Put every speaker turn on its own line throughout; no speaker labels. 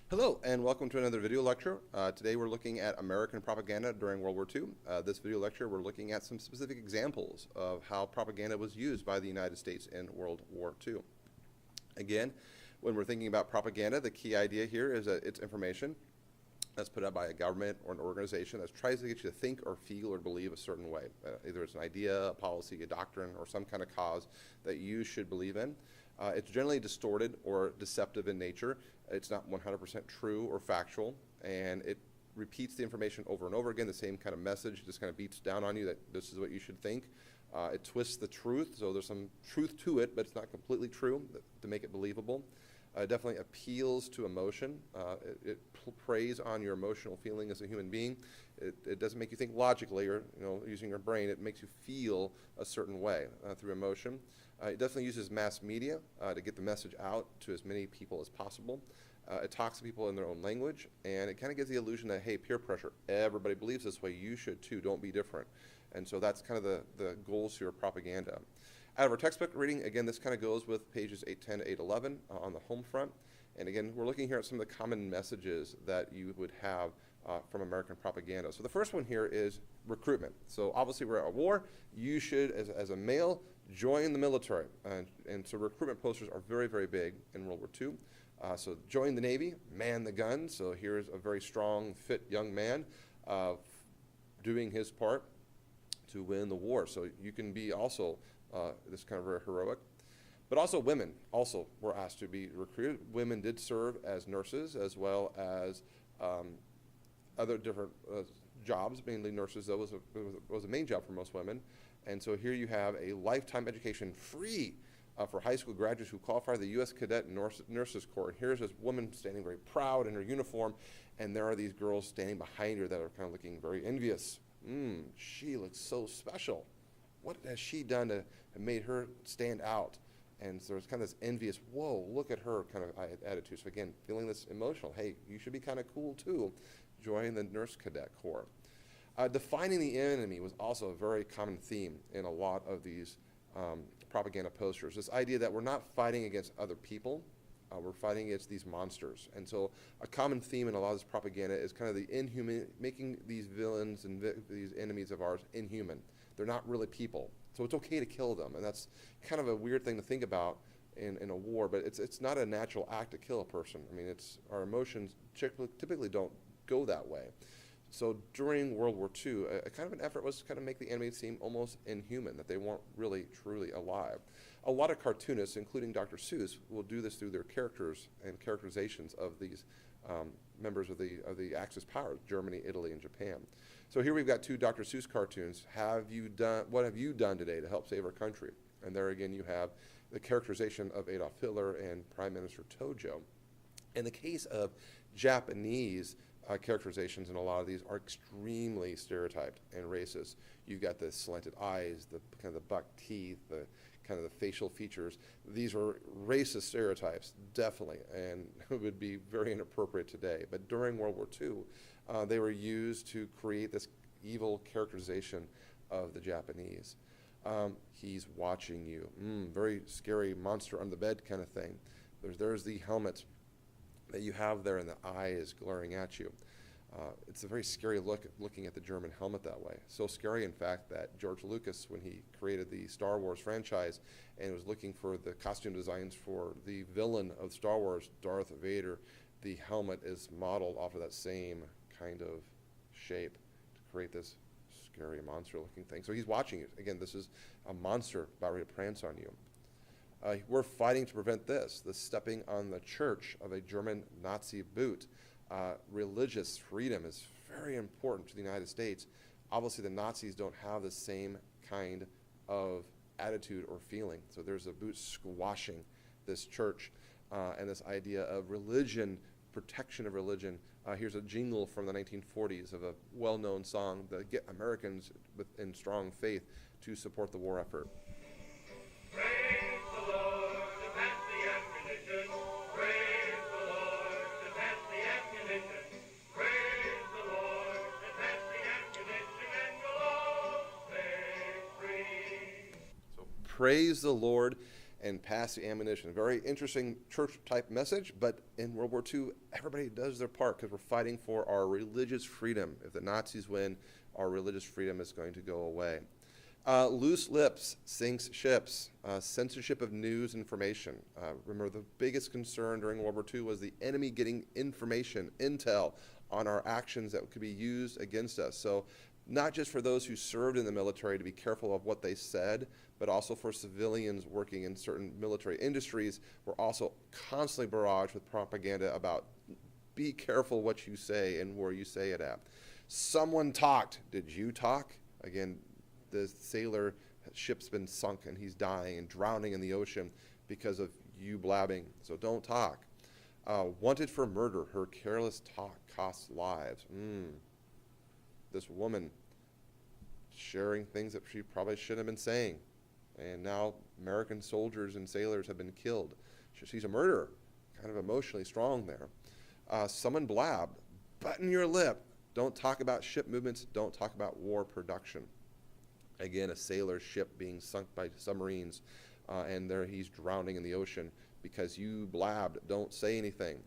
Hello, and welcome to another video lecture. Today we're looking at American propaganda during World War II. This video lecture, we're looking at some specific examples of how propaganda was used by the United States in World War II. Again, when we're thinking about propaganda, the key idea here is that it's information that's put out by a government or an organization that tries to get you to think or feel or believe a certain way. Either it's an idea, a policy, a doctrine, or some kind of cause that you should believe in. It's generally distorted or deceptive in nature. It's not 100% true or factual, and it repeats the information over and over again, the same kind of message, just kind of beats down on you that this is what you should think. It twists the truth, so there's some truth to it, but it's not completely true to make it believable. It definitely appeals to emotion. It preys on your emotional feeling as a human being. It doesn't make you think logically or using your brain. It makes you feel a certain way through emotion. It definitely uses mass media to get the message out to as many people as possible. It talks to people in their own language, and it kind of gives the illusion that, hey, peer pressure, everybody believes this way, you should too, don't be different. And so that's kind of the goals here of propaganda. Out of our textbook reading, again, this kind of goes with pages 810 to 811 on the home front. And again, we're looking here at some of the common messages that you would have from American propaganda. So the first one here is recruitment. So obviously we're at a war. You should, as a male, join the military. And so recruitment posters are very, very big in World War II. So join the Navy, man the gun. So here's a very strong, fit young man doing his part to win the war. So you can be also this kind of very heroic. But also women also were asked to be recruited. Women did serve as nurses as well as other different jobs, mainly nurses. That was a main job for most women. And so here you have a lifetime education free for high school graduates who qualify for the U.S. Cadet Nurses Corps. And here's this woman standing very proud in her uniform, and there are these girls standing behind her that are kind of looking very envious. She looks so special. What has she done to have made her stand out? And so there's kind of this envious, whoa, look at her kind of attitude. So again, feeling this emotional, hey, you should be kind of cool too. Join the Nurse Cadet Corps. Defining the enemy was also a very common theme in a lot of these propaganda posters. This idea that we're not fighting against other people, we're fighting against these monsters. And so a common theme in a lot of this propaganda is kind of the inhuman, making these villains and these enemies of ours inhuman. They're not really people. So it's okay to kill them. And that's kind of a weird thing to think about in a war, but it's not a natural act to kill a person. I mean, our emotions typically don't go that way. So during World War II, a kind of an effort was to kind of make the enemy seem almost inhuman, that they weren't really, truly alive. A lot of cartoonists, including Dr. Seuss, will do this through their characters and characterizations of these members of the Axis powers, Germany, Italy, and Japan. So here we've got two Dr. Seuss cartoons. What have you done today to help save our country? And there again you have the characterization of Adolf Hitler and Prime Minister Tojo. In the case of Japanese characterizations, in a lot of these are extremely stereotyped and racist. You've got the slanted eyes, the kind of the buck teeth, the kind of the facial features. These are racist stereotypes, definitely, and would be very inappropriate today. But during World War II, they were used to create this evil characterization of the Japanese. He's watching you. Very scary monster on the bed kind of thing. There's the helmet that you have there, and the eye is glaring at you. It's a very scary look looking at the German helmet that way. So scary, in fact, that George Lucas, when he created the Star Wars franchise and was looking for the costume designs for the villain of Star Wars, Darth Vader, the helmet is modeled off of that same kind of shape to create this scary monster-looking thing. So he's watching you. Again, this is a monster about ready to prance on you. We're fighting to prevent this stepping on the church of a German Nazi boot. Religious freedom is very important to the United States. Obviously, the Nazis don't have the same kind of attitude or feeling. So there's a boot squashing this church and this idea of religion, protection of religion. Here's a jingle from the 1940s of a well-known song that get Americans in strong faith to support the war effort. Praise the Lord and pass the ammunition. Very interesting church-type message, but in World War II, everybody does their part because we're fighting for our religious freedom. If the Nazis win, our religious freedom is going to go away. Loose lips sinks ships. Censorship of news information. Remember, the biggest concern during World War II was the enemy getting information, intel, on our actions that could be used against us. So not just for those who served in the military to be careful of what they said, but also for civilians working in certain military industries, we're also constantly barraged with propaganda about be careful what you say and where you say it at. Someone talked. Did you talk? Again, the sailor ship's been sunk and he's dying and drowning in the ocean because of you blabbing. So don't talk. Wanted for murder. Her careless talk costs lives. This woman sharing things that she probably shouldn't have been saying. And now American soldiers and sailors have been killed. She's a murderer. Kind of emotionally strong there. Someone blabbed. Button your lip. Don't talk about ship movements. Don't talk about war production. Again, a sailor's ship being sunk by submarines, and there he's drowning in the ocean because you blabbed. Don't say anything.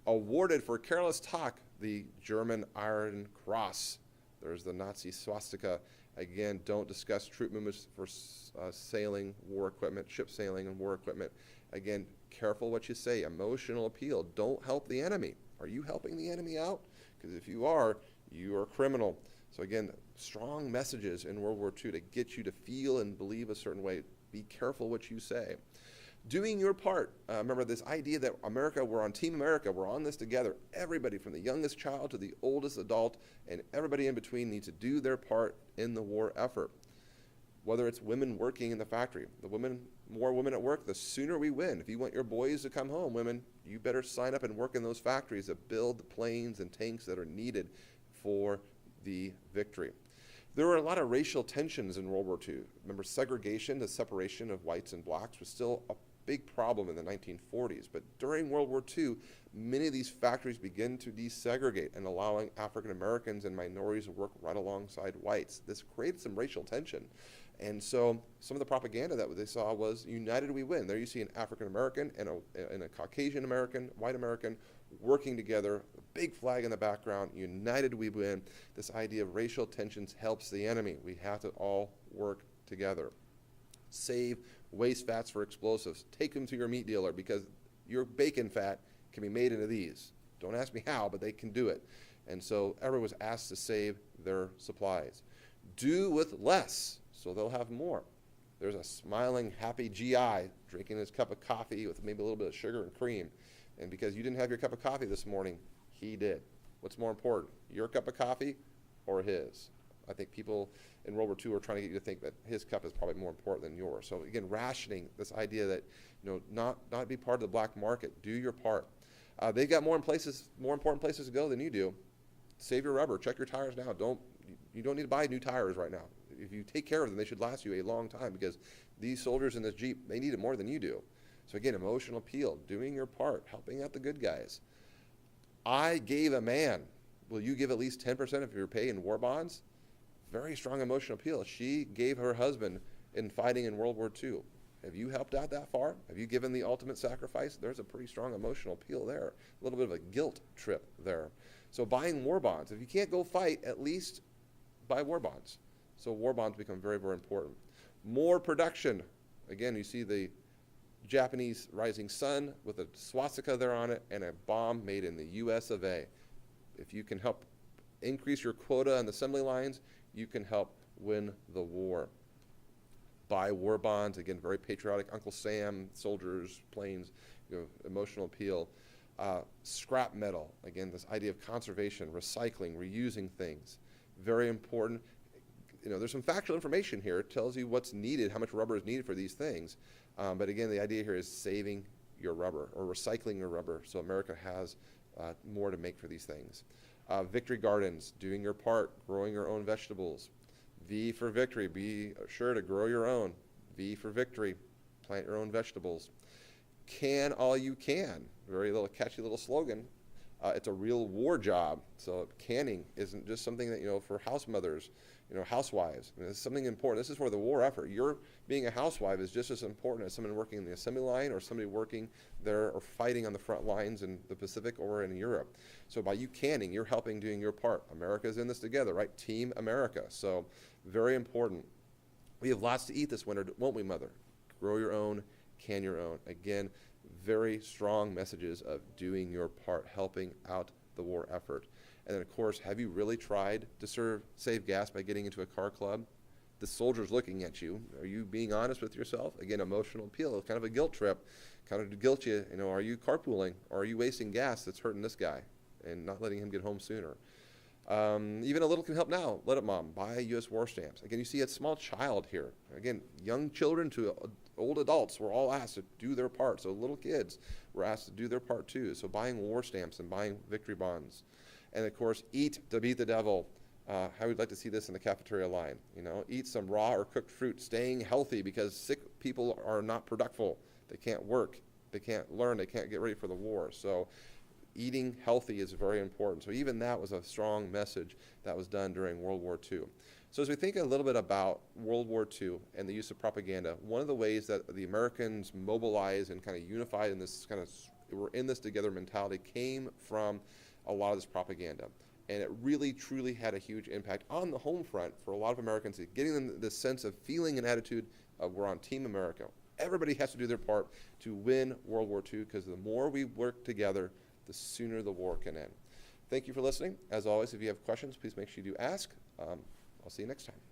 Awarded for careless talk, the German Iron Cross. There's the Nazi swastika. Again, don't discuss troop movements for sailing, war equipment, ship sailing and war equipment. Again, careful what you say. Emotional appeal. Don't help the enemy. Are you helping the enemy out? Because if you are a criminal. So again, strong messages in World War II to get you to feel and believe a certain way. Be careful what you say. Doing your part. Remember this idea that America, we're on Team America, we're on this together. Everybody from the youngest child to the oldest adult and everybody in between needs to do their part in the war effort. Whether it's women working in the factory, more women at work, the sooner we win. If you want your boys to come home, women, you better sign up and work in those factories that build the planes and tanks that are needed for the victory. There were a lot of racial tensions in World War II. Remember, segregation, the separation of whites and blacks, was still a big problem in the 1940s. But during World War II, many of these factories began to desegregate and allowing African Americans and minorities to work right alongside whites. This created some racial tension. And so some of the propaganda that they saw was, united we win. There you see an African American and a Caucasian American, white American, working together, a big flag in the background, united we win. This idea of racial tensions helps the enemy. We have to all work together. Save waste fats for explosives. Take them to your meat dealer because your bacon fat can be made into these. Don't ask me how, but they can do it. And so everyone was asked to save their supplies. Do with less, so they'll have more. There's a smiling, happy GI drinking his cup of coffee with maybe a little bit of sugar and cream. And because you didn't have your cup of coffee this morning, he did. What's more important, your cup of coffee or his? I think people in World War II are trying to get you to think that his cup is probably more important than yours. So again, rationing, this idea that not be part of the black market. Do your part. They've got more important places to go than you do. Save your rubber. Check your tires now. You don't need to buy new tires right now. If you take care of them, they should last you a long time because these soldiers in this Jeep, they need it more than you do. So again, emotional appeal, doing your part, helping out the good guys. I gave a man. Will you give at least 10% of your pay in war bonds? Very strong emotional appeal. She gave her husband in fighting in World War II. Have you helped out that far? Have you given the ultimate sacrifice? There's a pretty strong emotional appeal there. A little bit of a guilt trip there. So buying war bonds. If you can't go fight, at least buy war bonds. So war bonds become very, very important. More production. Again, you see the Japanese rising sun with a swastika there on it and a bomb made in the US of A. If you can help increase your quota on the assembly lines, you can help win the war. Buy war bonds, again, very patriotic. Uncle Sam, soldiers, planes, emotional appeal. Scrap metal, again, this idea of conservation, recycling, reusing things, very important. There's some factual information here. It tells you what's needed, how much rubber is needed for these things. But again, the idea here is saving your rubber or recycling your rubber so America has more to make for these things. Victory gardens, doing your part, growing your own vegetables. V for victory, be sure to grow your own. V for victory, plant your own vegetables. Can all you can, very little catchy little slogan. It's a real war job. So canning isn't just something that, for house mothers, housewives. I mean, it's something important. This is for the war effort. Your being a housewife is just as important as someone working in the assembly line or somebody working there or fighting on the front lines in the Pacific or in Europe. So by you canning, you're helping doing your part. America's in this together, right? Team America. So very important. We have lots to eat this winter, won't we, Mother? Grow your own, can your own. Again, very strong messages of doing your part, helping out the war effort. And then, of course, have you really tried to save gas by getting into a car club? The soldier's looking at you. Are you being honest with yourself? Again, emotional appeal, kind of a guilt trip, kind of to guilt you. Are you carpooling or are you wasting gas that's hurting this guy and not letting him get home sooner? Even a little can help now. Let it, Mom. Buy U.S. war stamps. Again, you see a small child here. Again, young children to old adults were all asked to do their part. So little kids were asked to do their part too. So buying war stamps and buying victory bonds. And of course, eat to beat the devil. How we'd like to see this in the cafeteria line. Eat some raw or cooked fruit, staying healthy because sick people are not productive. They can't work. They can't learn. They can't get ready for the war. So eating healthy is very important. So even that was a strong message that was done during World War II. So as we think a little bit about World War II and the use of propaganda, one of the ways that the Americans mobilized and kind of unified in this kind of we're in this together mentality came from a lot of this propaganda. And it really, truly had a huge impact on the home front for a lot of Americans, getting them this sense of feeling and attitude of we're on Team America. Everybody has to do their part to win World War II because the more we work together, the sooner the war can end. Thank you for listening. As always, if you have questions, please make sure you do ask. I'll see you next time.